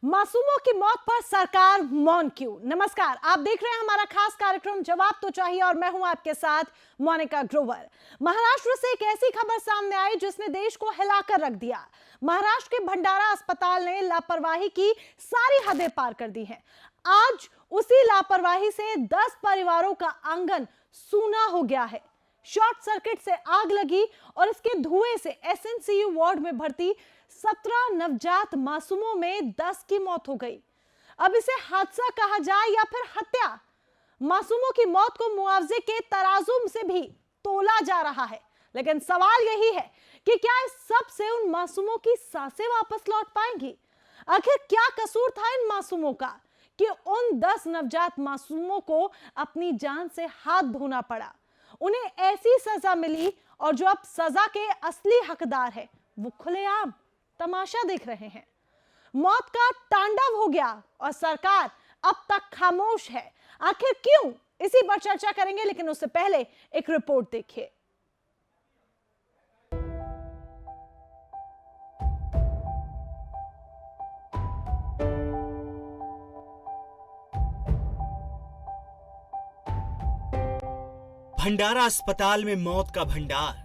मासूमों की मौत पर सरकार मौन क्यों? नमस्कार, आप देख रहे हैं हमारा खास कार्यक्रम जवाब तो चाहिए और मैं हूं आपके साथ मोनिका ग्रोवर। महाराष्ट्र से एक ऐसी खबर सामने आई जिसने देश को हिलाकर रख दिया। महाराष्ट्र के भंडारा अस्पताल ने लापरवाही की सारी हदें पार कर दी हैं। आज उसी लापरवाही से 10 परिवारों का आंगन सूना हो गया है। शॉर्ट सर्किट से आग लगी और इसके धुएं से एसएनसीयू वार्ड में भर्ती 17 नवजात मासूमों में 10 की मौत हो गई। अब इसे हादसा कहा जाए या फिर हत्या, मासूमों की मौत को मुआवजे के तराजू से भी तोला जा रहा है। लेकिन सवाल यही है कि क्या इस सब से उन मासूमों की सांसें वापस लौट पाएंगी? आखिर क्या कसूर था इन मासूमों का कि उन 10 नवजात मासूमों को अपनी जान से हाथ धोना पड़ा? उन्हें ऐसी सजा मिली और जो अब सजा के असली हकदार है वो खुलेआम तमाशा देख रहे हैं। मौत का तांडव हो गया और सरकार अब तक खामोश है। आखिर क्यों? इसी पर चर्चा करेंगे, लेकिन उससे पहले एक रिपोर्ट देखिए। भंडारा अस्पताल में मौत का भंडार,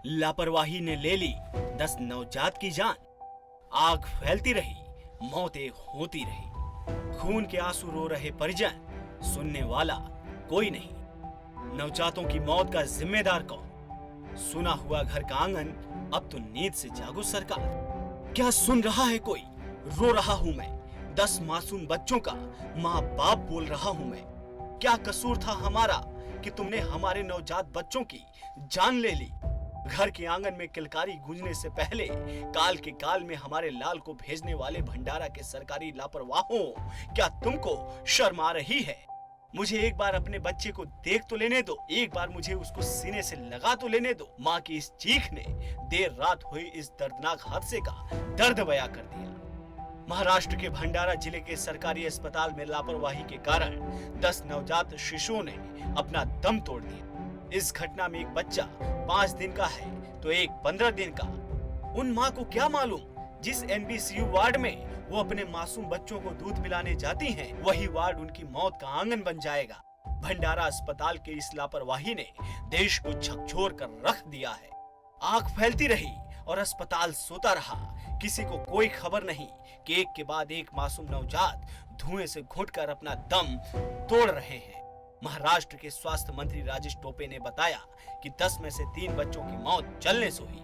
लापरवाही ने ले ली 10 नवजात की जान। आग फैलती रही, मौतें होती रही, खून के आंसू रो रहे परिजन, सुनने वाला कोई नहीं। नवजातों की मौत का जिम्मेदार कौन? सुना हुआ घर का आंगन, अब तो नींद से जागो सरकार। क्या सुन रहा है कोई? रो रहा हूं मैं, 10 मासूम बच्चों का माँ बाप बोल रहा हूं मैं। क्या कसूर था हमारा कि तुमने हमारे नवजात बच्चों की जान ले ली? घर के आंगन में किलकारी गूंजने से पहले काल के काल में हमारे लाल को भेजने वाले भंडारा के सरकारी लापरवाहों, क्या तुमको शर्म आ रही है? मुझे एक बार अपने बच्चे को देख तो लेने दो, एक बार मुझे उसको सीने से लगा तो लेने दो। माँ की इस चीख ने देर रात हुई इस दर्दनाक हादसे का दर्द बयां कर दिया। महाराष्ट्र के भंडारा जिले के सरकारी अस्पताल में लापरवाही के कारण 10 नवजात शिशुओं ने अपना दम तोड़ दिया। इस घटना में एक बच्चा 5 दिन का है तो एक 15 दिन का। उन माँ को क्या मालूम, जिस एनबीसीयू वार्ड में वो अपने मासूम बच्चों को दूध पिलाने जाती हैं, वही वार्ड उनकी मौत का आंगन बन जाएगा। भंडारा अस्पताल के इस लापरवाही ने देश को झकझोर कर रख दिया है। आग फैलती रही और अस्पताल सोता रहा। किसी को कोई खबर नहीं कि एक के बाद एक मासूम नवजात धुएं से घुटकर अपना दम तोड़ रहे हैं। महाराष्ट्र के स्वास्थ्य मंत्री राजेश टोपे ने बताया कि 10 में से 3 बच्चों की मौत जलने से हुई,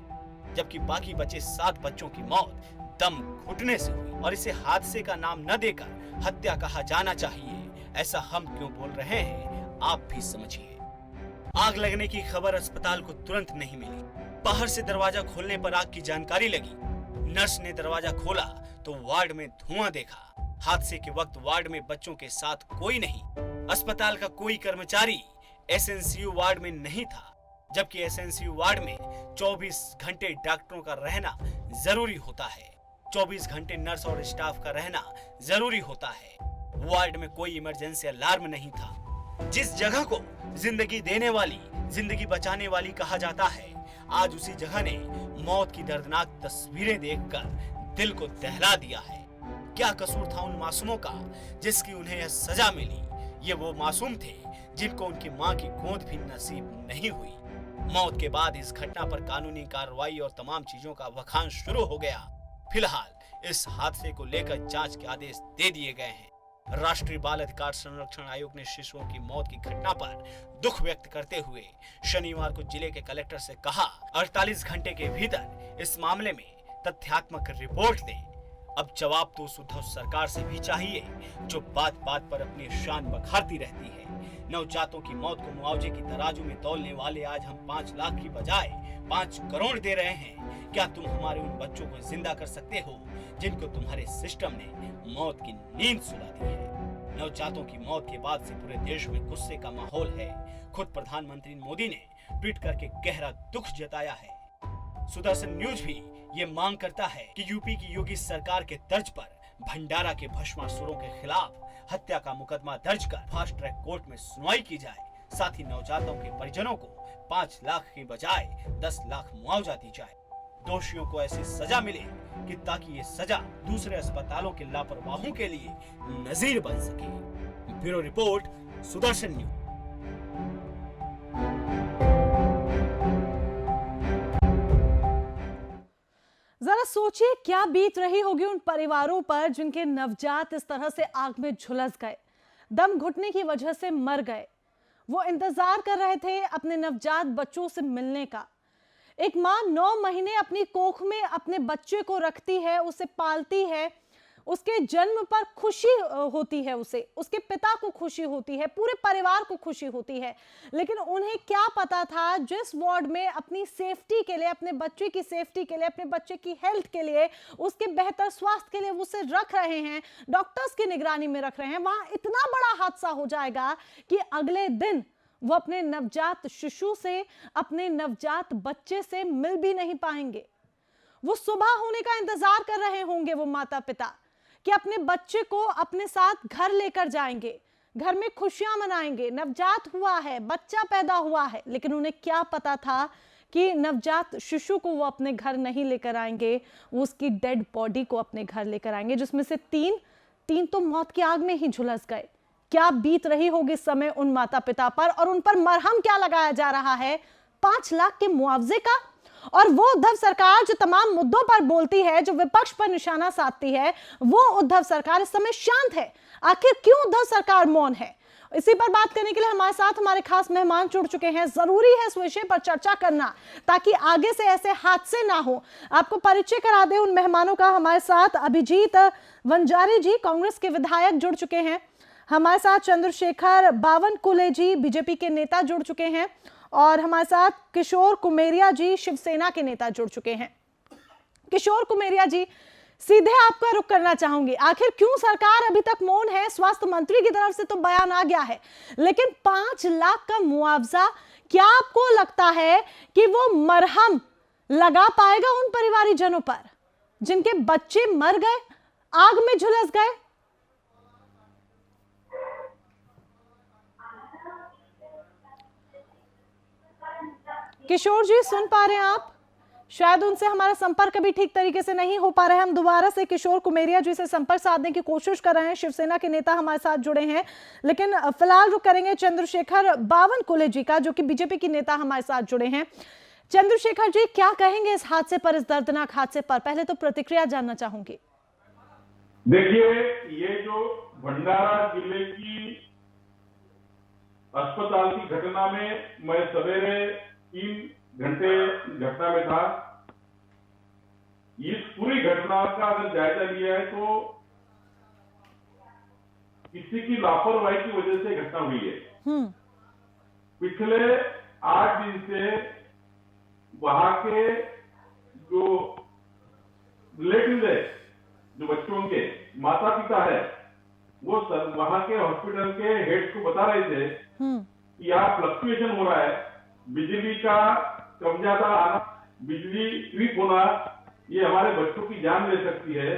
जबकि बाकी बचे 7 बच्चों की मौत दम घुटने से हुई। और इसे हादसे का नाम न देकर हत्या कहा जाना चाहिए। ऐसा हम क्यों बोल रहे हैं, आप भी समझिए। आग लगने की खबर अस्पताल को तुरंत नहीं मिली। बाहर से दरवाजा खोलने पर आग की जानकारी लगी। नर्स ने दरवाजा खोला तो वार्ड में धुआं देखा। हादसे के वक्त वार्ड में बच्चों के साथ कोई नहीं। अस्पताल का कोई कर्मचारी एसएनसीयू वार्ड में नहीं था, जबकि एसएनसीयू वार्ड में 24 घंटे डॉक्टरों का रहना जरूरी होता है। 24 घंटे नर्स और स्टाफ का रहना जरूरी होता है। वार्ड में कोई इमरजेंसी अलार्म नहीं था। जिस जगह को जिंदगी देने वाली, जिंदगी बचाने वाली कहा जाता है, आज उसी जगह ने मौत की दर्दनाक तस्वीरें देखकर दिल को दहला दिया है। क्या कसूर था उन मासूमों का जिसकी उन्हें यह सजा मिली? ये वो मासूम थे जिनको उनकी माँ की गोद भी नसीब नहीं हुई। मौत के बाद इस घटना पर कानूनी कार्रवाई और तमाम चीजों का बखान शुरू हो गया। फिलहाल इस हादसे को लेकर जांच के आदेश दे दिए गए हैं। राष्ट्रीय बाल अधिकार संरक्षण आयोग ने शिशुओं की मौत की घटना पर दुख व्यक्त करते हुए शनिवार को जिले के कलेक्टर से कहा, 48 घंटे के भीतर इस मामले में तथ्यात्मक रिपोर्ट दें। अब जवाब तो उस उद्धव सरकार से भी चाहिए जो बात बात पर अपनी शान बखारती रहती है। नवजातों की मौत को मुआवजे की तराजू में तौलने वाले आज हम 5 लाख की बजाय 5 करोड़ दे रहे हैं। क्या तुम हमारे उन बच्चों को जिंदा कर सकते हो जिनको तुम्हारे सिस्टम ने मौत की नींद सुला दी है? नवजातों की मौत के बाद से पूरे देश में गुस्से का माहौल है। खुद प्रधानमंत्री मोदी ने ट्वीट करके गहरा दुख जताया है। सुदर्शन न्यूज भी ये मांग करता है कि यूपी की योगी सरकार के तर्ज पर भंडारा के भस्मासुरों के खिलाफ हत्या का मुकदमा दर्ज कर फास्ट ट्रैक कोर्ट में सुनवाई की जाए। साथ ही नवजातों के परिजनों को 5 लाख की बजाय 10 लाख मुआवजा दी जाए। दोषियों को ऐसी सजा मिले कि ताकि ये सजा दूसरे अस्पतालों के लापरवाहों के लिए नजीर बन सके। Bureau report, Sudarshan news. जरा सोचिए क्या बीत रही होगी उन परिवारों पर जिनके नवजात इस तरह से आग में झुलस गए, दम घुटने की वजह से मर गए। वो इंतजार कर रहे थे अपने नवजात बच्चों से मिलने का। एक माँ 9 महीने अपनी कोख में अपने बच्चे को रखती है, उसे पालती है, उसके जन्म पर खुशी होती है, उसे उसके पिता को खुशी होती है, पूरे परिवार को खुशी होती है। लेकिन उन्हें क्या पता था जिस वार्ड में अपनी सेफ्टी के लिए, अपने बच्चे की सेफ्टी के लिए, अपने बच्चे की हेल्थ के लिए, उसके बेहतर स्वास्थ्य के लिए वो उसे रख रहे हैं, डॉक्टर्स की निगरानी में रख रहे हैं, वहां इतना बड़ा हादसा हो जाएगा कि अगले दिन वो अपने नवजात शिशु से, अपने नवजात बच्चे से मिल भी नहीं पाएंगे। वो सुबह होने का इंतजार कर रहे होंगे वो माता पिता कि अपने बच्चे को अपने साथ घर लेकर जाएंगे, घर में खुशियां मनाएंगे, नवजात हुआ है, बच्चा पैदा हुआ है। लेकिन उन्हें क्या पता था कि नवजात शिशु को वो अपने घर नहीं लेकर आएंगे, वो उसकी डेड बॉडी को अपने घर लेकर आएंगे, जिसमें से तीन तो मौत की आग में ही झुलस गए। क्या बीत रही होगी इस समय उन माता पिता पर, और उन पर मरहम क्या लगाया जा रहा है 5 लाख के मुआवजे का। और वो उद्धव सरकार जो तमाम मुद्दों पर बोलती है, जो विपक्ष पर निशाना साधती है, वो उद्धव सरकार इस समय शांत है। आखिर क्यों उद्धव सरकार मौन है? इसी पर बात करने के लिए हमारे साथ हमारे खास मेहमान जुड़ चुके हैं। जरूरी है इस विषय पर चर्चा करना ताकि आगे से ऐसे हादसे ना हो। आपको परिचय करा दे उन मेहमानों का। हमारे साथ अभिजीत वंजारी जी, कांग्रेस के विधायक, जुड़ चुके हैं। हमारे साथ चंद्रशेखर बावनकुले जी, बीजेपी के नेता, जुड़ चुके हैं। और हमारे साथ किशोर कुमेरिया जी, शिवसेना के नेता, जुड़ चुके हैं। किशोर कुमेरिया जी, सीधे आपका रुख करना चाहूंगी, आखिर क्यों सरकार अभी तक मौन है? स्वास्थ्य मंत्री की तरफ से तो बयान आ गया है, लेकिन 5 लाख का मुआवजा, क्या आपको लगता है कि वो मरहम लगा पाएगा उन परिवारजनों पर जिनके बच्चे मर गए, आग में झुलस गए? किशोर जी, सुन पा रहे हैं आप? शायद उनसे हमारा संपर्क अभी ठीक तरीके से नहीं हो पा रहा है। हम दोबारा से किशोर कुमेरिया जी से संपर्क साधने की कोशिश कर रहे हैं। शिवसेना के नेता हमारे साथ जुड़े हैं, लेकिन फिलहाल रुक करेंगे चंद्रशेखर बावनकुले जी का, जो कि बीजेपी के नेता हमारे साथ जुड़े हैं। चंद्रशेखर जी, क्या कहेंगे इस हादसे पर, इस दर्दनाक हादसे पर? पहले तो प्रतिक्रिया जानना चाहूंगी। देखिए, ये जो भंडारा जिले की अस्पताल की घटना में मैं सवेरे 3 घंटे घटना में था। इस पूरी घटना का अगर जायजा लिया है तो किसी की लापरवाही की वजह से घटना हुई है। पिछले 8 दिन से वहां के जो रिलेटिव है, जो बच्चों के माता पिता है, वो वहां के हॉस्पिटल के हेड को बता रहे थे कि यहाँ फ्लक्चुएशन हो रहा है, बिजली का कम ज्यादा आना, बिजली ट्रिप होना, ये हमारे बच्चों की जान ले सकती है,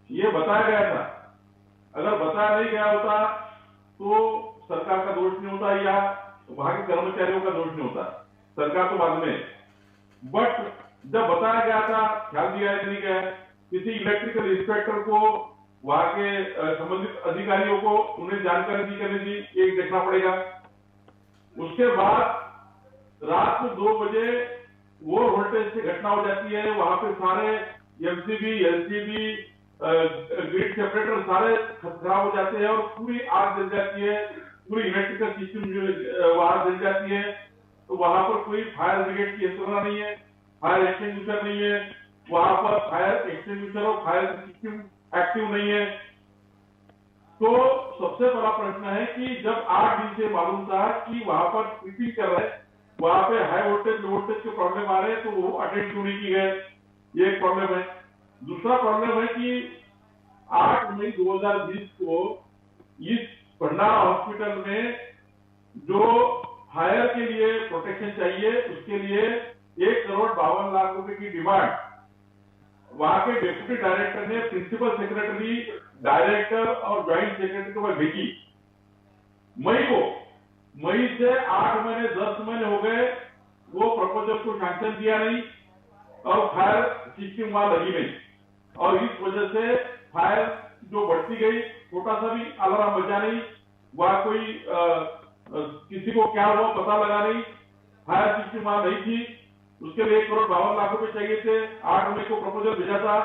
ये बताया गया था। अगर बताया नहीं गया होता तो सरकार का दोष नहीं होता या वहां के कर्मचारियों का दोष नहीं होता, सरकार तो बाद में। बट जब बताया गया था, ख्याल दिया नहीं गया, किसी इलेक्ट्रिकल इंस्पेक्टर को, वहां के संबंधित अधिकारियों को उन्हें जानकारी दी करनी थी, एक देखना पड़ेगा। उसके बाद रात को 2 बजे वो वोल्टेज से घटना हो जाती है, वहां पे सारे एमसीबी, एलसीबी, ग्रिड सेपरेटर सारे खराब हो जाते हैं और पूरी आग जल जाती है, पूरी इलेक्ट्रिकल सिस्टम वहां जल जाती है। तो वहां पर कोई फायर ब्रिगेड की यंत्रणा नहीं है, फायर एक्सटिंग्विशर नहीं है, वहां पर फायर एक्सटिंग्विशर और फायर सिस्टम एक्टिव नहीं है। तो सबसे बड़ा प्रश्न है कि जब 8 दिन से मालूम था कि वहां पर ट्रिपिंग कर रहे हैं, वहां पे हाई वोल्टेज, लो वोल्टेज के प्रॉब्लम आ रहे हैं, तो वो अटेंड क्यों नहीं की गए, ये एक प्रॉब्लम है। दूसरा प्रॉब्लम है कि 8 मई 2020 को इस भंडारा हॉस्पिटल में जो फायर के लिए प्रोटेक्शन चाहिए, उसके लिए 1,52,00,000 रुपए की डिमांड वहां के डिप्टी डायरेक्टर ने प्रिंसिपल सेक्रेटरी, डायरेक्टर और ज्वाइंट सेक्रेटरी को भेजी मई को। मई से 8 महीने 10 महीने हो गए, वो प्रपोजल को सैंक्शन किया नहीं। और फायर सिस्टम वहां लगी नहीं, और इस वजह से फायर जो बढ़ती गई, छोटा सा भी अलार्म बजा नहीं, वहां कोई किसी को क्या हुआ पता लगा नहीं, फायर सिस्टम वहां नहीं थी। उसके लिए 1,52,00,000 रुपए चाहिए थे। 8 मई को प्रपोजल भेजा था।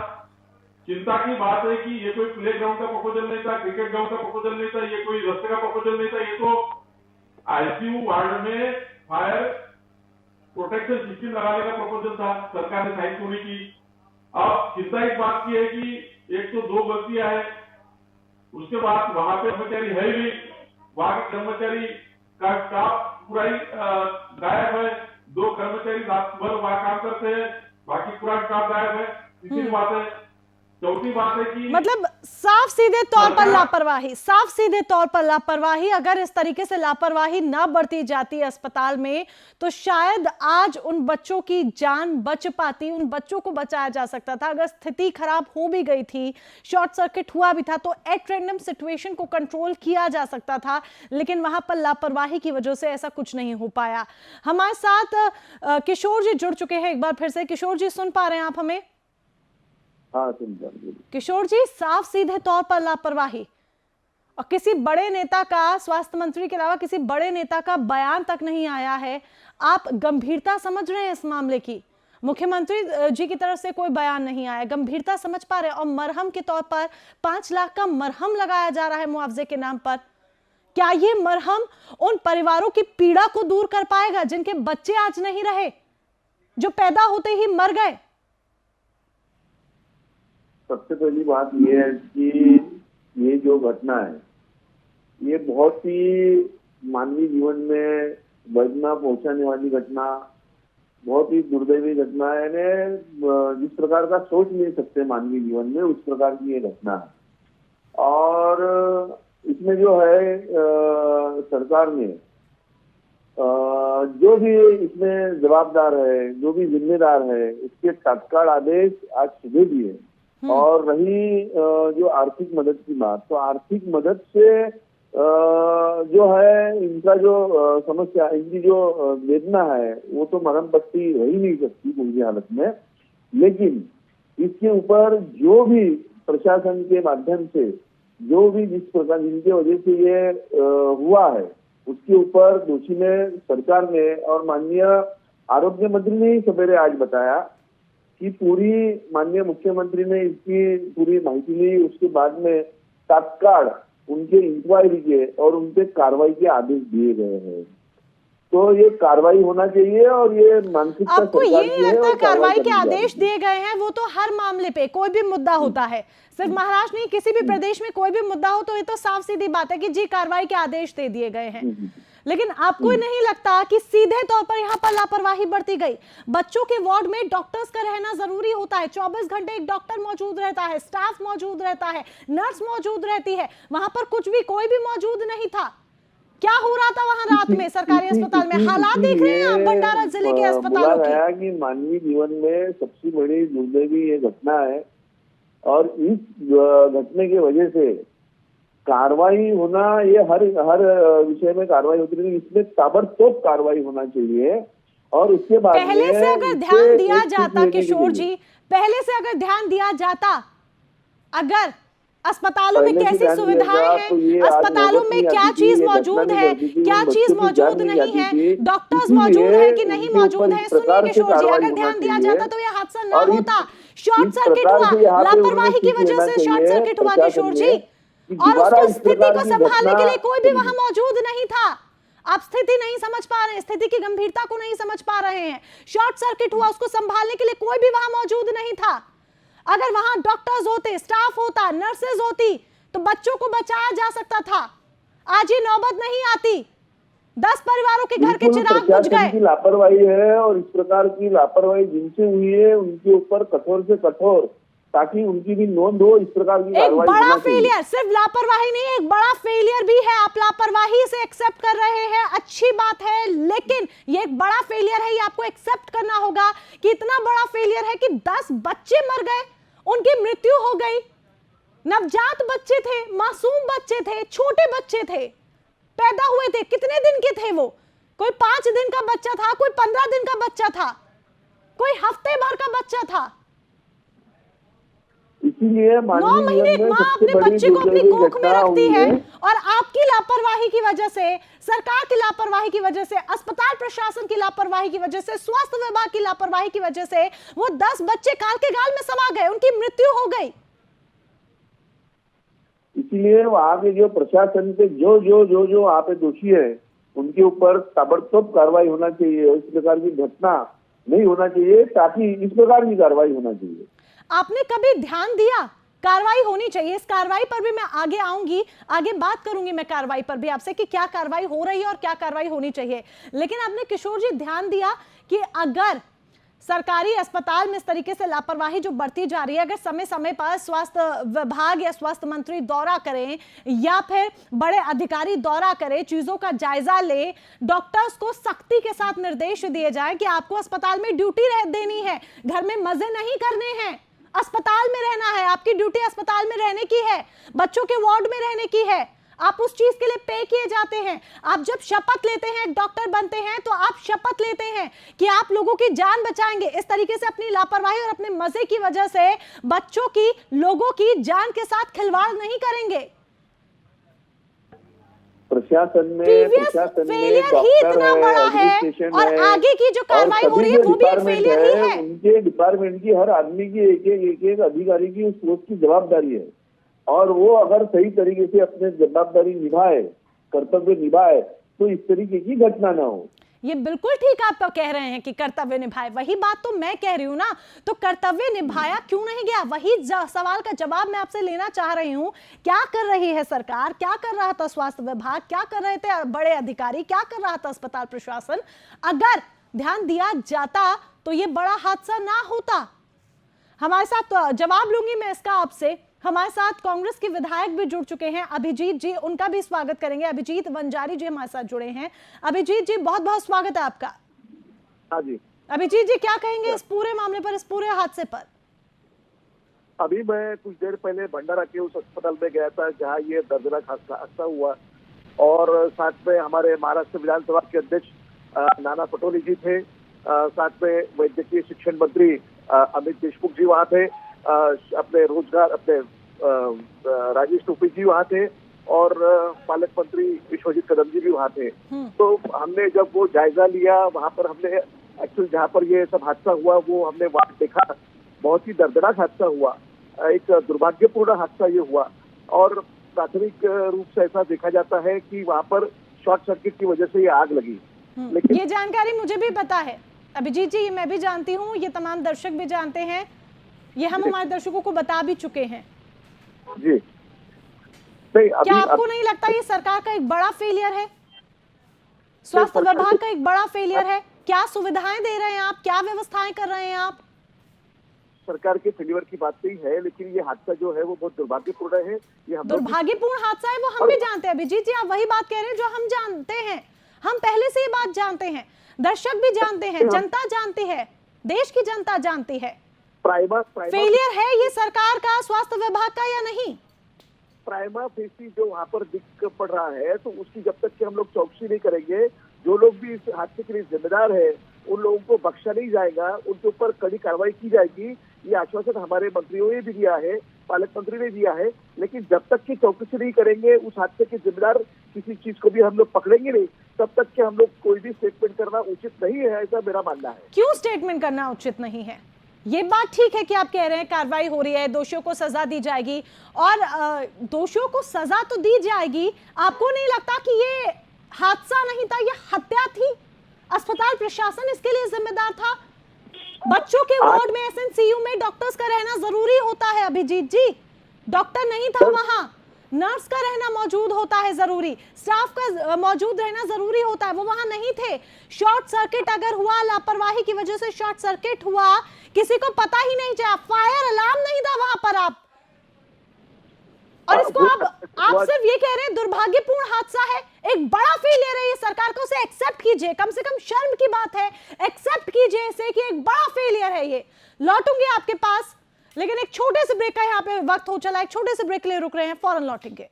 चिंता की बात है कि ये कोई प्ले ग्राउंड का प्रपोजल नहीं था, क्रिकेट ग्राउंड का प्रपोजल नहीं था, ये कोई रास्ते का प्रपोजल नहीं था, ये तो आईसीयू वार्ड में फायर प्रोटेक्शन सिस्टम लगाने का प्रपोजल था। सरकार ने साइन क्यों नहीं की? अब चिंता इस बात की है कि एक तो 2 गलतियां है, उसके बाद वहां पे कर्मचारी है भी, वहां के कर्मचारी का स्टाफ पूरा ही गायब है। 2 कर्मचारी रात भर वहां काम करते हैं, बाकी पूरा स्टाफ गायब है। तीसरी बात है, चौथी बात है कि मतलब साफ सीधे तौर पर लापरवाही, साफ सीधे तौर पर लापरवाही। अगर इस तरीके से लापरवाही ना बढ़ती जाती अस्पताल में तो शायद आज उन बच्चों की जान बच पाती, उन बच्चों को बचाया जा सकता था। अगर स्थिति खराब हो भी गई थी, शॉर्ट सर्किट हुआ भी था, तो एट रैंडम सिचुएशन को कंट्रोल किया जा सकता था, लेकिन वहां पर लापरवाही की वजह से ऐसा कुछ नहीं हो पाया। हमारे साथ किशोर जी जुड़ चुके हैं एक बार फिर से। किशोर जी, सुन पा रहे हैं आप हमें? हाँ, किशोर जी, साफ सीधे तौर पर लापरवाही, और किसी बड़े नेता का, स्वास्थ्य मंत्री के अलावा किसी बड़े नेता का बयान तक नहीं आया है। आप गंभीरता समझ रहे हैं इस मामले की? मुख्यमंत्री जी की तरफ से कोई बयान नहीं आया, गंभीरता समझ पा रहे हैं? और मरहम के तौर पर 5 लाख का मरहम लगाया जा रहा है मुआवजे के नाम पर। क्या ये मरहम उन परिवारों की पीड़ा को दूर कर पाएगा जिनके बच्चे आज नहीं रहे, जो पैदा होते ही मर गए? सबसे पहली बात यह है कि ये जो घटना है, ये बहुत ही मानवीय जीवन में वेदना पहुंचाने वाली घटना, बहुत ही दुर्दैवी घटना है। जिस प्रकार का सोच नहीं सकते मानवीय जीवन में, उस प्रकार की ये घटना है। और इसमें जो है सरकार ने जो भी इसमें जवाबदार है, जो भी जिम्मेदार है, उसके तत्काल आदेश आज सुबह दिए। और रही जो आर्थिक मदद की बात, तो आर्थिक मदद से जो है इनका जो समस्या, इनकी जो वेदना है, वो तो मरहम पट्टी हो ही नहीं सकती किसी भी हालत में। लेकिन इसके ऊपर जो भी प्रशासन के माध्यम से, जो भी जिस प्रकार जिनके वजह से ये हुआ है, उसके ऊपर दोषी ने, सरकार ने और माननीय आरोग्य मंत्री ने ही सवेरे आज बताया कि पूरी माननीय मुख्यमंत्री ने इसकी पूरी माहिती ली। उसके बाद में तत्काल उनके इंक्वायरी के और उनके कार्रवाई के आदेश दिए गए हैं। तो ये कार्रवाई होना चाहिए, और ये मानसिकता आपको ये नहीं लगता कार्रवाई के आदेश दिए गए हैं? वो तो हर मामले पे कोई भी मुद्दा होता है, सिर्फ महाराष्ट्र नहीं, किसी भी प्रदेश में कोई भी मुद्दा हो तो ये तो साफ सीधी बात है कि जी कार्रवाई के आदेश दे दिए गए हैं। लेकिन आपको नहीं लगता कि सीधे तौर पर यहाँ पर लापरवाही बढ़ती गई? बच्चों के वार्ड में डॉक्टर्स का रहना जरूरी होता है, 24 घंटे एक डॉक्टर मौजूद रहता है, स्टाफ मौजूद रहता है, नर्स मौजूद रहती है। वहां पर कुछ भी कोई भी मौजूद नहीं था। क्या हो रहा था वहां रात में सरकारी अस्पताल में? हालात देख रहे हैं आप भंडारा जिले के अस्पतालों की। कि मानवीय जीवन में सबसे बड़ी दुर्दैवी ये घटना है, और इस घटने की वजह से कार्रवाई होना, ये हर विषय में कार्रवाई होती है, इसमें ताबड़तोड़ कार्रवाई होना चाहिए। और उसके बाद पहले से अगर ध्यान दिया जाता, किशोर जी, पहले से अगर ध्यान दिया जाता, अगर अस्पतालों में कैसी सुविधाएं हैं, अस्पतालों में क्या चीज मौजूद है, क्या चीज मौजूद नहीं है, डॉक्टर्स मौजूद है कि नहीं मौजूद है। सुनिए किशोर जी, अगर ध्यान दिया जाता तो यह हादसा ना होता। शॉर्ट सर्किट हुआ, लापरवाही की वजह से शॉर्ट सर्किट हुआ किशोर जी, और उसको स्थिति को संभालने के लिए कोई भी वहां मौजूद नहीं था। आप स्थिति नहीं समझ पा रहे हैं, स्थिति की गंभीरता को नहीं समझ पा रहे हैं। शॉर्ट सर्किट हुआ, उसको संभालने के लिए कोई भी वहां मौजूद नहीं था। अगर वहां डॉक्टर्स होते, स्टाफ होता, नर्सेज होती, तो बच्चों को बचाया जा सकता था। आज ये नौबत नहीं आती। 10 परिवारों के घर के चिराग बुझ गए। लापरवाही है, और इस प्रकार की लापरवाही जिनसे हुई है उनके ऊपर कठोर से कठोर, ताकि उनकी भी नोंद हो। इस प्रकार की एक बड़ा फेलियर, सिर्फ लापरवाही नहीं, एक बड़ा फेलियर भी है। आप लापरवाही से एक्सेप्ट कर रहे हैं, अच्छी बात है, लेकिन ये एक बड़ा फेलियर है, ये आपको एक्सेप्ट करना होगा कि इतना बड़ा फेलियर है कि 10 बच्चे मर गए, उनकी मृत्यु हो गई। नवजात बच्चे थे, मासूम बच्चे थे, छोटे बच्चे थे, पैदा हुए थे। कितने दिन के थे वो? कोई 5 दिन का बच्चा था, कोई 15 दिन का बच्चा था। कोई हफ्ते भर का बच्चा था। इसीलिए 9 महीने एक माँ अपने बच्चे को अपनी कोख में रखती है और आपकी लापरवाही की वजह से, सरकार की लापरवाही की वजह से, अस्पताल प्रशासन की लापरवाही की वजह से, स्वास्थ्य विभाग की लापरवाही की वजह से वो 10 बच्चे काल के गाल में समा गए, उनकी मृत्यु हो गई। इसीलिए वहाँ के जो प्रशासन के जो वहाँ पे दोषी है उनके ऊपर ताबड़तोड़ कार्रवाई होना चाहिए। इस प्रकार की घटना नहीं होना चाहिए, ताकि इस प्रकार की कार्रवाई होना चाहिए। आपने कभी ध्यान दिया? कार्रवाई होनी चाहिए। इस कार्रवाई पर भी मैं आगे आऊंगी, आगे बात करूंगी मैं कार्रवाई पर भी आपसे कि क्या कार्रवाई हो रही है और क्या कार्रवाई होनी चाहिए। लेकिन आपने किशोर जी ध्यान दिया कि अगर सरकारी अस्पताल में इस तरीके से लापरवाही जो बढ़ती जा रही है, अगर समय समय पर स्वास्थ्य विभाग या स्वास्थ्य मंत्री दौरा करें या फिर बड़े अधिकारी दौरा करें, चीजों का जायजा ले, डॉक्टर्स को सख्ती के साथ निर्देश दिए जाए कि आपको अस्पताल में ड्यूटी देनी है, घर में मजे नहीं करने हैं, अस्पताल में रहना है, आपकी ड्यूटी अस्पताल में रहने की है, बच्चों के वार्ड में रहने की है, आप उस चीज के लिए पे किए जाते हैं। आप जब शपथ लेते हैं, डॉक्टर बनते हैं, तो आप शपथ लेते हैं कि आप लोगों की जान बचाएंगे। इस तरीके से अपनी लापरवाही और अपने मजे की वजह से बच्चों की, लोगों की जान के साथ खिलवाड़ नहीं करेंगे। प्रशासन में फेलियर ही इतना बड़ा है और आगे की जो कार्रवाई हो रही है वो भी एक फेलियर ही है। उनके डिपार्टमेंट की हर आदमी की एक अधिकारी की उस पोस्ट की जवाबदारी है, और वो अगर सही तरीके से अपने जवाबदारी निभाए, कर्तव्य निभाए, तो इस तरीके की घटना ना हो। ये बिल्कुल ठीक आप कह रहे हैं कि कर्तव्य निभाए, वही बात तो मैं कह रही हूं ना। तो कर्तव्य निभाया क्यों नहीं गया, वही सवाल का जवाब मैं आपसे लेना चाह रही हूं। क्या कर रही है सरकार, क्या कर रहा था स्वास्थ्य विभाग, क्या कर रहे थे बड़े अधिकारी, क्या कर रहा था अस्पताल प्रशासन? अगर ध्यान दिया जाता तो ये बड़ा हादसा ना होता। हमारे साथ जवाब लूंगी मैं इसका आपसे। हमारे साथ कांग्रेस के विधायक भी जुड़ चुके हैं, अभिजीत जी, उनका भी स्वागत करेंगे। अभिजीत वंजारी जी हमारे साथ जुड़े हैं। अभिजीत जी बहुत बहुत स्वागत है आपका। हाँ जी। अभिजीत जी क्या कहेंगे इस पूरे मामले पर, इस पूरे हादसे पर? अभी मैं कुछ देर पहले भंडारा के उस अस्पताल में गया था जहाँ ये दर्दनाक हादसा हुआ, और साथ में हमारे महाराष्ट्र विधानसभा के अध्यक्ष नाना पटोले जी थे, साथ में वैद्यकीय शिक्षण मंत्री अमित देशमुख जी वहाँ थे, अपने रोजगार अपने राजेश टोपे जी वहाँ थे, और पालक मंत्री विश्वजीत कदम जी भी वहाँ थे। तो हमने जब वो जायजा लिया, वहाँ पर हमने एक्चुअली जहाँ पर ये सब हादसा हुआ वो हमने वहाँ देखा। बहुत ही दर्दनाक हादसा हुआ, एक दुर्भाग्यपूर्ण हादसा ये हुआ, और प्राथमिक रूप से ऐसा देखा जाता है कि वहाँ पर शॉर्ट सर्किट की वजह से ये आग लगी। लेकिन ये जानकारी मुझे भी पता है अभिजीत जी, मैं भी जानती हूँ, ये तमाम दर्शक भी जानते हैं, ये हम हमारे दर्शकों को बता भी चुके हैं जी। क्या आपको नहीं लगता ये सरकार का एक बड़ा फेलियर है, स्वास्थ्य विभाग का एक बड़ा फेलियर है? क्या सुविधाएं दे रहे हैं आप, क्या व्यवस्थाएं कर रहे हैं आप? सरकार के फेलियर की बात नहीं है, लेकिन ये हादसा जो है वो बहुत दुर्भाग्यपूर्ण है। ये हम दुर्भाग्यपूर्ण हादसा है, वो हम भी जानते हैं अभिजीत जी, आप वही बात कह रहे हैं जो हम जानते हैं, हम पहले से ही बात जानते हैं, दर्शक भी जानते हैं, जनता जानती है, देश की जनता जानती है। फेलियर है ये सरकार का, स्वास्थ्य विभाग का, या नहीं? प्राइमा फेसी जो वहाँ पर दिख पड़ रहा है, तो उसकी जब तक कि हम लोग चौकसी नहीं करेंगे, जो लोग भी इस हादसे के लिए जिम्मेदार है उन लोगों को बख्शा नहीं जाएगा, उनके ऊपर कड़ी कार्रवाई की जाएगी। ये आश्वासन हमारे मंत्रियों ने भी दिया है, पालक मंत्री ने दिया है, लेकिन जब तक की चौकसी नहीं करेंगे, उस हादसे के जिम्मेदार किसी चीज को भी हम लोग पकड़ेंगे नहीं, तब तक के हम लोग कोई भी स्टेटमेंट करना उचित नहीं है, ऐसा मेरा मानना है। क्यों स्टेटमेंट करना उचित नहीं है? ये बात ठीक है कि आप कह रहे हैं कार्रवाई हो रही है, दोषियों को सजा दी जाएगी, और दोषियों को सजा तो दी जाएगी। आपको नहीं लगता कि ये हादसा नहीं था, ये हत्या थी? अस्पताल प्रशासन इसके लिए जिम्मेदार था। बच्चों के वार्ड में, एसएनसीयू में डॉक्टर्स का रहना जरूरी होता है अभिजीत जी, डॉक्टर नहीं था वहां, नर्स का रहना मौजूद होता है जरूरी, स्टाफ का मौजूद रहना जरूरी होता है, वो वहां नहीं थे। शॉर्ट सर्किट अगर हुआ, लापरवाही की वजह से शॉर्ट सर्किट हुआ, किसी को पता ही नहीं चला, फायर अलार्म नहीं था वहां पर आप, और इसको आप सिर्फ ये कह रहे हैं दुर्भाग्यपूर्ण हादसा है, एक बड़ा फेलियर है ये सरकार को, उसे एक्सेप्ट कीजिए, कम से कम शर्म की बात है, एक्सेप्ट कीजिए इसे कि एक बड़ा फेलियर है ये। लौटूंगी आपके पास, लेकिन एक छोटे से ब्रेक का यहाँ पे वक्त हो चला, एक छोटे से ब्रेक के लिए रुक रहे हैं, फौरन लौटेंगे।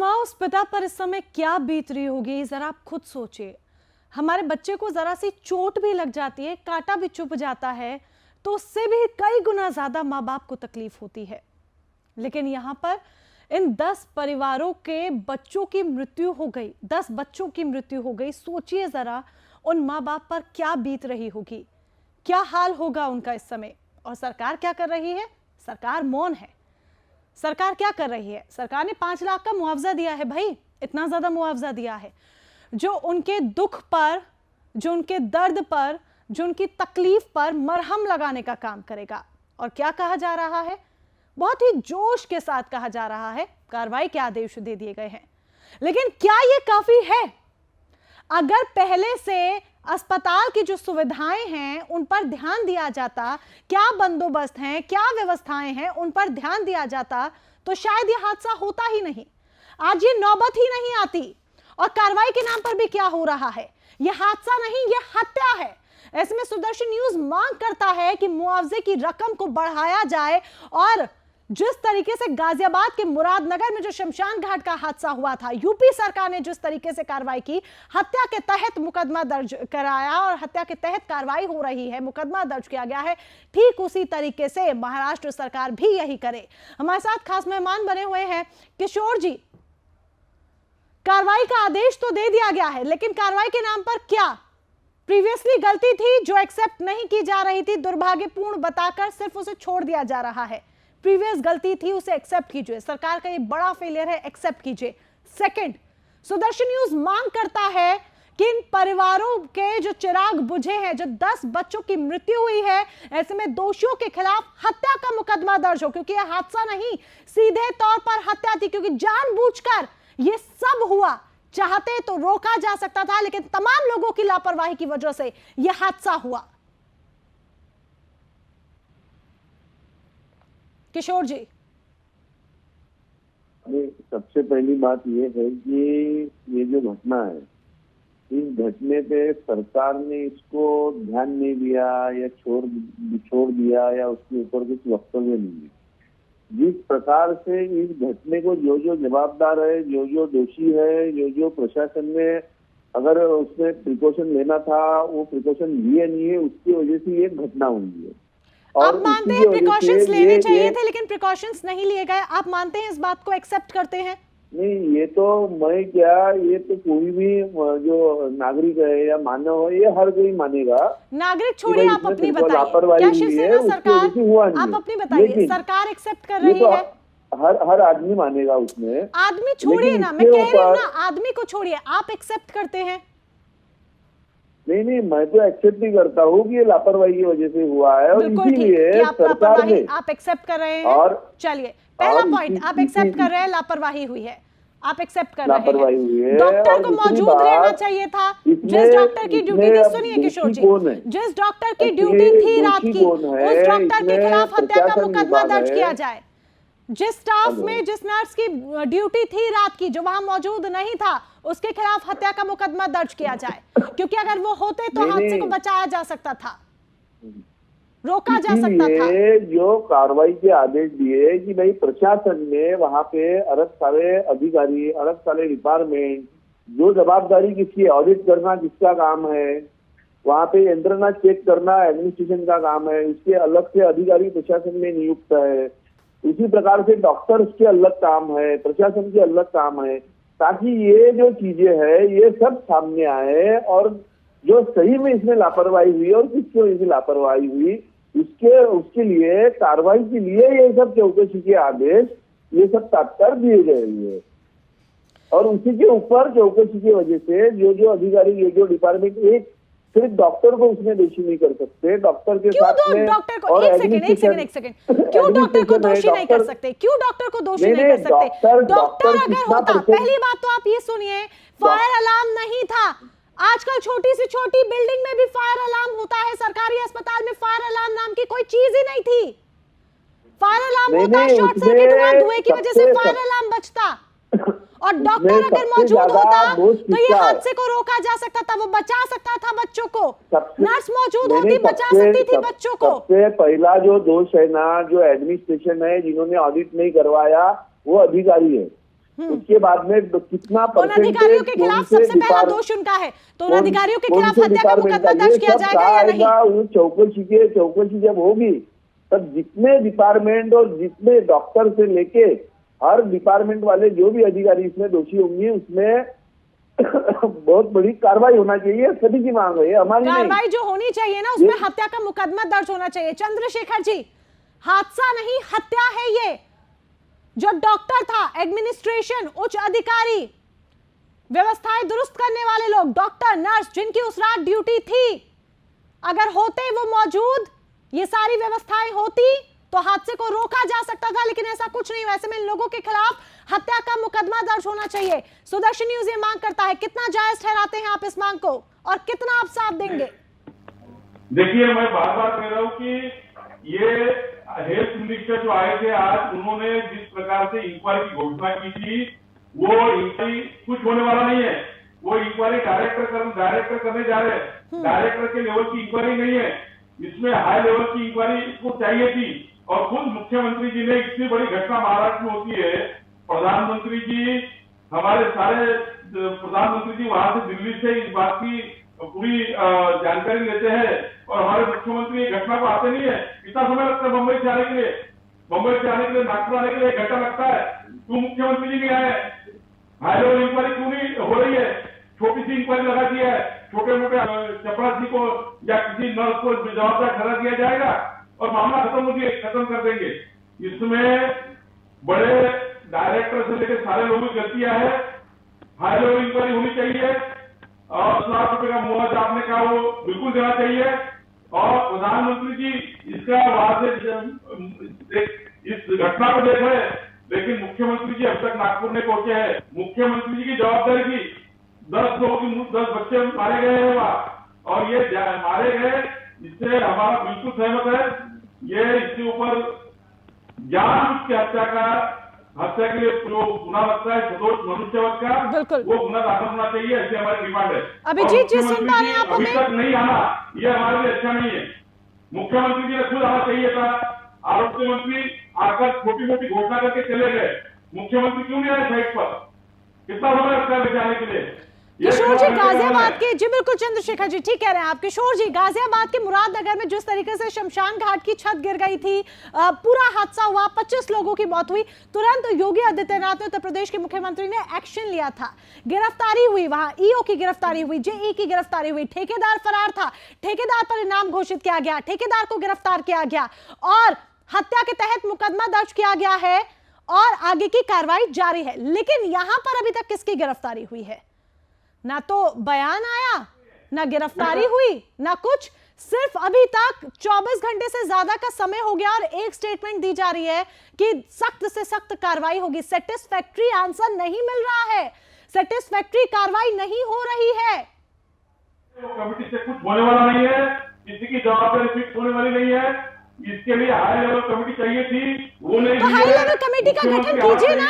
माँ उस पिता पर इस समय क्या बीत रही होगी, जरा आप खुद सोचिए। हमारे बच्चे को जरा सी चोट भी लग जाती है, कांटा भी चुभ जाता है, तो उससे भी कई गुना ज्यादा माँ बाप को तकलीफ होती है। लेकिन यहाँ पर इन 10 परिवारों के बच्चों की मृत्यु हो गई, 10 बच्चों की मृत्यु हो गई। सोचिए जरा उन माँ बाप पर क्या बीत रही होगी, क्या हाल होगा उनका इस समय। और सरकार क्या कर रही है? सरकार मौन है। सरकार क्या कर रही है? सरकार ने 5 लाख का मुआवजा दिया है। भाई इतना ज्यादा मुआवजा दिया है जो उनके दुख पर, जो उनके दर्द पर, जो उनकी तकलीफ पर मरहम लगाने का काम करेगा। और क्या कहा जा रहा है? बहुत ही जोश के साथ कहा जा रहा है कार्रवाई के आदेश दे दिए गए हैं। लेकिन क्या यह काफी है? अगर पहले से अस्पताल की जो सुविधाएं हैं उन पर ध्यान दिया जाता, क्या बंदोबस्त हैं, क्या व्यवस्थाएं हैं, उन पर ध्यान दिया जाता, तो शायद यह हादसा होता ही नहीं, आज ये नौबत ही नहीं आती। और कार्रवाई के नाम पर भी क्या हो रहा है? यह हादसा नहीं, यह हत्या है। ऐसे में सुदर्शन न्यूज मांग करता है कि मुआवजे की रकम को बढ़ाया जाए और जिस तरीके से गाजियाबाद के मुरादनगर में जो शमशान घाट का हादसा हुआ था, यूपी सरकार ने जिस तरीके से कार्रवाई की, हत्या के तहत मुकदमा दर्ज कराया और हत्या के तहत कार्रवाई हो रही है, मुकदमा दर्ज किया गया है, ठीक उसी तरीके से महाराष्ट्र सरकार भी यही करे। हमारे साथ खास मेहमान बने हुए हैं किशोर जी। कार्रवाई का आदेश तो दे दिया गया है, लेकिन कार्रवाई के नाम पर क्या? प्रीवियसली गलती थी जो एक्सेप्ट नहीं की जा रही थी, दुर्भाग्यपूर्ण बताकर सिर्फ उसे छोड़ दिया जा रहा है। प्रीवियस गलती थी, उसे एक्सेप्ट कीजिए। सरकार का ये बड़ा फेलियर है, एक्सेप्ट कीजिए। सेकंड, सुदर्शन न्यूज मांग करता है कि इन परिवारों के जो चिराग बुझे हैं, जो 10 बच्चों की मृत्यु हुई है, ऐसे में दोषियों के खिलाफ हत्या का मुकदमा दर्ज हो, क्योंकि यह हादसा नहीं, सीधे तौर पर हत्या थी, क्योंकि जानबूझकर यह सब हुआ। चाहते तो रोका जा सकता था, लेकिन तमाम लोगों की लापरवाही की वजह से यह हादसा हुआ। किशोर जी, सबसे पहली बात यह है कि ये जो घटना है, इस घटने पे सरकार ने इसको ध्यान नहीं दिया या छोड़ दिया या उसके ऊपर कुछ वक्तव्य नहीं है। जिस प्रकार से इस घटने को जो जवाबदार है, जो दोषी है, जो प्रशासन ने अगर उसने प्रिकॉशन लेना था वो प्रिकॉशन लिए नहीं है, उसकी वजह से ये घटना हुई है। आप मानते हैं प्रिकॉशंस लेने चाहिए थे, लेकिन प्रिकॉशंस नहीं लिए गए? आप मानते हैं, इस बात को एक्सेप्ट करते हैं? नहीं, ये तो मैं क्या, ये तो कोई भी जो नागरिक है या मानव है, ये हर कोई मानेगा। नागरिक छोड़िए, आप अपनी बताइए, क्या शिवसेना सरकार, आप अपनी बताइए, सरकार एक्सेप्ट कर रही है? हर आदमी मानेगा उसमें। आदमी छोड़िए ना, मैं कह रही हूँ ना, आदमी को छोड़िए, आप एक्सेप्ट करते हैं? नहीं, मैं तो एक्सेप्ट नहीं करता हूँ कि ये लापरवाही की वजह से हुआ है, और इसीलिए सरकार ने, आप एक्सेप्ट कर रहे हैं। और चलिए, पहला पॉइंट आप एक्सेप्ट कर रहे हैं, लापरवाही हुई है, आप एक्सेप्ट कर रहे हैं। डॉक्टर को मौजूद रहना चाहिए था, जिस डॉक्टर की ड्यूटी थी, सुनिए किशोर जी, जिस डॉक्टर की ड्यूटी थी रात की, उस डॉक्टर के खिलाफ हत्या का मुकदमा दर्ज किया जाए। जिस स्टाफ में, जिस नर्स की ड्यूटी थी रात की, जो वहां मौजूद नहीं था, उसके खिलाफ हत्या का मुकदमा दर्ज किया जाए, क्योंकि अगर वो होते तो हादसे को बचाया जा सकता था, रोका जा सकता था। जो कार्रवाई के आदेश दिए कि भाई प्रशासन ने वहां पे अलग सारे अधिकारी, अलग सारे डिपार्टमेंट, जो जवाबदारी किसकी, ऑडिट करना किसका काम है, वहां पे यंत्रणा चेक करना एडमिनिस्ट्रेशन का काम है, उसके अलग से अधिकारी प्रशासन में नियुक्त है। उसी प्रकार से डॉक्टर्स के अलग काम है, प्रशासन के अलग काम है, ताकि ये जो चीजें है ये सब सामने आए और जो सही में इसमें लापरवाही हुई और किसकी वजह से लापरवाही हुई, उसके लिए कार्रवाई के लिए ये सब चौकसी के आदेश ये सब तत्काल दिए गए हैं। और उसी के ऊपर चौकसी की वजह से जो अधिकारी, ये जो डिपार्टमेंट, एक सिर्फ डॉक्टर को उसमें दोषी नहीं कर सकते, डॉक्टर के साथ में डॉक्टर को, एक सेकंड, क्यों डॉक्टर को दोषी नहीं कर सकते? क्यों डॉक्टर को दोषी नहीं कर सकते? डॉक्टर अगर होता, पहली बात तो आप ये सुनिए, फायर अलार्म नहीं था। आजकल छोटी से छोटी बिल्डिंग में भी फायर अलार्म होता है, सरकारी अस्पताल में फायर अलार्म नाम की कोई चीज ही नहीं थी। फायर अलार्म होता है, शॉर्ट सर्किट हुआ, धुएं की वजह से फायर अलार्म बचता, और डॉक्टर अगर मौजूद होता तो ये हादसे को रोका जा सकता था, वो बचा सकता था बच्चों को, नर्स मौजूद होती बचा सकती थी बच्चों को। सबसे पहला जो दोष है ना, जो एडमिनिस्ट्रेशन है, जिन्होंने ऑडिट नहीं करवाया वो अधिकारी है। उसके बाद में कितना उन अधिकारियों के खिलाफ सबसे पहला दोष उनका है, तो उन अधिकारियों के खिलाफ हत्या का मुकदमा दर्ज किया जाएगा या नहीं? चौकसी जब होगी तब जितने डिपार्टमेंट और जितने डॉक्टर से लेके हर डिपार्टमेंट वाले जो भी अधिकारी इसमें दोषी होंगे उसमें बहुत बड़ी कार्रवाई होना चाहिए। सभी की मांग है, हमारी कार्रवाई जो होनी चाहिए ना उसमें हत्या का मुकदमा दर्ज होना चाहिए। चंद्रशेखर जी, हादसा नहीं हत्या है ये। जो डॉक्टर था, एडमिनिस्ट्रेशन, उच्च अधिकारी, व्यवस्थाएं दुरुस्त करने वाले लोग, डॉक्टर, नर्स, जिनकी उस रात ड्यूटी थी, अगर होते वो मौजूद, ये सारी व्यवस्थाएं होती तो हादसे को रोका जा सकता था, लेकिन ऐसा कुछ नहीं। वैसे में इन लोगों के खिलाफ हत्या का मुकदमा दर्ज होना चाहिए। सुदर्शन न्यूज ये मांग करता है, कितना जायज ठहराते हैं आप इस मांग को और कितना आप साथ देंगे? देखिए, मैं बार बार कह रहा हूं कि ये हेल्थ मिनिस्टर जो आए थे आज, उन्होंने जिस प्रकार से इंक्वायरी की घोषणा की थी, वो इंक्वायरी कुछ होने वाला नहीं है। वो इंक्वायरी डायरेक्टर करने जा रहे हैं। डायरेक्टर के लेवल की इंक्वायरी नहीं है, इसमें हाई लेवल की इंक्वायरी को चाहिए थी। और खुद मुख्यमंत्री जी ने, इतनी बड़ी घटना महाराष्ट्र में होती है, प्रधानमंत्री जी, हमारे सारे प्रधानमंत्री जी वहां से दिल्ली से इस बात की पूरी जानकारी लेते हैं और हमारे मुख्यमंत्री घटना को आते नहीं है। कितना समय लगता है मुंबई से आने के लिए, नागपुर आने के लिए 1 घंटा लगता है। क्यों मुख्यमंत्री जी नहीं आए? हाई लेवल इंक्वायरी क्यों नहीं हो रही है? छोटी सी इंक्वायरी लगा दी है, छोटे मोटे चपरासी को या किसी नर्स को जवाबदार ठहरा दिया जाएगा और मामला खत्म कर देंगे। इसमें बड़े डायरेक्टर से लेकर सारे लोगों की गलतियां है। हाई लेवल इंक्वायरी होनी चाहिए और 10 लाख रुपए का मुआवजा आपने कहा वो बिल्कुल देना चाहिए। और प्रधानमंत्री जी इसका वहां से इस घटना को देख रहे हैं, लेकिन मुख्यमंत्री जी अब तक नागपुर नहीं पहुंचे हैं। मुख्यमंत्री जी की जवाबदारी थी, 10 बच्चे मारे गए हैं वहां और ये मारे गए, इससे हमारा बिल्कुल सहमत है। ये इसके ऊपर जानबूझ के हत्या के लिए जो गुना लगता है सदोष मनुष्यवध का, वो गुना दाखिल होना चाहिए, ऐसी हमारी डिमांड है। अभिजीत जी सुन पा रहे हैं आप अभी हमें? तक नहीं आना, ये हमारे लिए अच्छा नहीं है। मुख्यमंत्री जी ने खुद आना चाहिए था। आरोग्य मंत्री आकर छोटी मोटी घोषणा करके चले गए। मुख्यमंत्री क्यों नहीं आए साइट पर? कितना समय लगता है जाने के लिए? किशोर जी, गाजियाबाद के, जी बिल्कुल चंद्रशेखर जी ठीक कह रहे हैं आप। किशोर जी, गाजियाबाद के मुरादनगर में जिस तरीके से शमशान घाट की छत गिर गई थी, पूरा हादसा हुआ, 25 लोगों की मौत हुई, तुरंत योगी आदित्यनाथ ने, उत्तर प्रदेश के मुख्यमंत्री ने एक्शन लिया था। गिरफ्तारी हुई, वहां ईओ की गिरफ्तारी हुई, जेई की गिरफ्तारी हुई, ठेकेदार फरार था, ठेकेदार पर इनाम घोषित किया गया, ठेकेदार को गिरफ्तार किया गया और हत्या के तहत मुकदमा दर्ज किया गया है और आगे की कार्रवाई जारी है। लेकिन यहां पर अभी तक किसकी गिरफ्तारी हुई है? ना तो बयान आया, ना गिरफ्तारी हुई, ना कुछ। सिर्फ अभी तक 24 घंटे से ज्यादा का समय हो गया और एक स्टेटमेंट दी जा रही है कि सख्त से सख्त कार्रवाई होगी। सेटिस्फैक्टरी आंसर नहीं मिल रहा है, सेटिस्फैक्टरी कार्रवाई नहीं हो रही है। कमेटी से कुछ होने वाला नहीं है, किसी की जवाबदारी फिक्स होने वाली नहीं है। इसके लिए हाई लेवल कमेटी चाहिए थी, वो नहीं। तो हाई लेवल कमेटी का गठन कीजिए ना,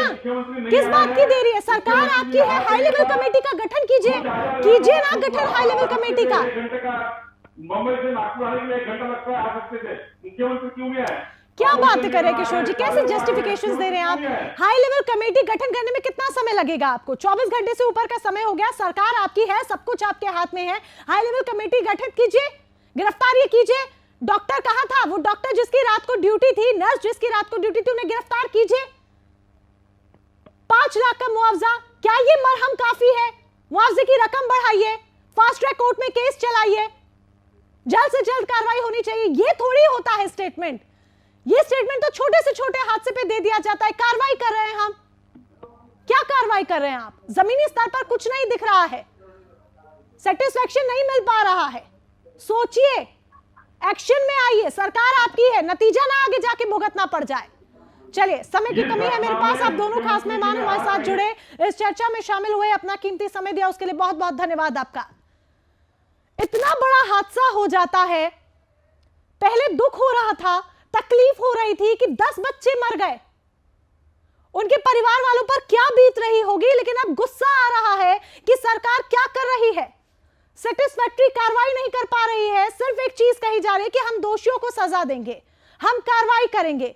किस बात की देरी है? सरकार आपकी है, हाई लेवल कमेटी का गठन कीजिए ना, गठन हाई लेवल कमेटी का। मुंबई से नागपुर आने के लिए 1 घंटा लगता है, आ सकते थे, मुख्यमंत्री क्यों नहीं आए? क्या बात कर रहे हैं किशोर जी, कैसे जस्टिफिकेशंस दे रहे हैं आप? हाई लेवल कमेटी गठन करने में कितना समय लगेगा आपको? 24 घंटे से ऊपर का समय हो गया, सरकार आपकी है, सब कुछ आपके हाथ में है। हाई लेवल कमेटी गठित कीजिए, गिरफ्तारी कीजिए। डॉक्टर कहां था? वो डॉक्टर जिसकी रात को ड्यूटी थी, नर्स जिसकी रात को ड्यूटी थी, उन्हें गिरफ्तार कीजिए। 5 लाख का मुआवजा, क्या ये मरहम काफी है? मुआवजे की रकम बढ़ाइए, फास्ट ट्रैक कोर्ट में केस चलाइए, जल्द से जल्द कार्रवाई होनी चाहिए। ये थोड़ी होता है स्टेटमेंट। ये स्टेटमेंट तो छोटे से छोटे हादसे पे दे दिया जाता है। कार्रवाई कर रहे हैं हम, क्या कार्रवाई कर रहे हैं आप? जमीनी स्तर पर कुछ नहीं दिख रहा है, सेटिस्फैक्शन नहीं मिल पा रहा है। सोचिए, एक्शन में आइए, सरकार आपकी है, नतीजा ना आगे जाके भुगतना पड़ जाए। चलिए, समय की कमी है मेरे पास, आप दोनों खास मेहमान हमारे साथ जुड़े, इस चर्चा में शामिल हुए, अपना कीमती समय दिया, उसके लिए बहुत बहुत धन्यवाद आपका। इतना बड़ा हादसा हो जाता है, पहले दुख हो रहा था, तकलीफ हो रही थी कि 10 बच्चे मर गए, उनके परिवार वालों पर क्या बीत रही होगी, लेकिन अब गुस्सा आ रहा है कि सरकार क्या कर रही है, सेटिस्फैक्टरी कार्रवाई नहीं कर पा रही है। सिर्फ एक चीज कही जा रही है कि हम दोषियों को सजा देंगे, हम कार्रवाई करेंगे।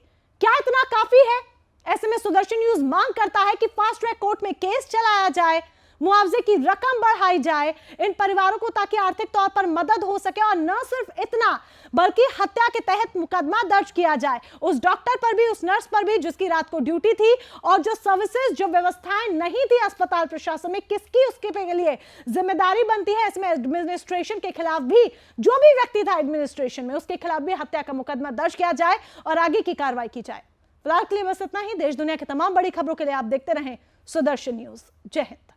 क्या इतना काफी है? ऐसे में सुदर्शन न्यूज मांग करता है कि फास्ट ट्रैक कोर्ट में केस चलाया जाए, मुआवजे की रकम बढ़ाई जाए इन परिवारों को, ताकि आर्थिक तौर पर मदद हो सके। और न सिर्फ इतना, बल्कि हत्या के तहत मुकदमा दर्ज किया जाए उस डॉक्टर पर भी, उस नर्स पर भी जिसकी रात को ड्यूटी थी, और जो सर्विसेज, जो व्यवस्थाएं नहीं थी अस्पताल प्रशासन में, किसकी उसके पे लिए जिम्मेदारी बनती है। इसमें एडमिनिस्ट्रेशन के खिलाफ भी, जो भी व्यक्ति था एडमिनिस्ट्रेशन में, उसके खिलाफ भी हत्या का मुकदमा दर्ज किया जाए और आगे की कार्रवाई की जाए। फिलहाल के लिए बस इतना ही। देश दुनिया की तमाम बड़ी खबरों के लिए आप देखते रहें सुदर्शन न्यूज। जय हिंद।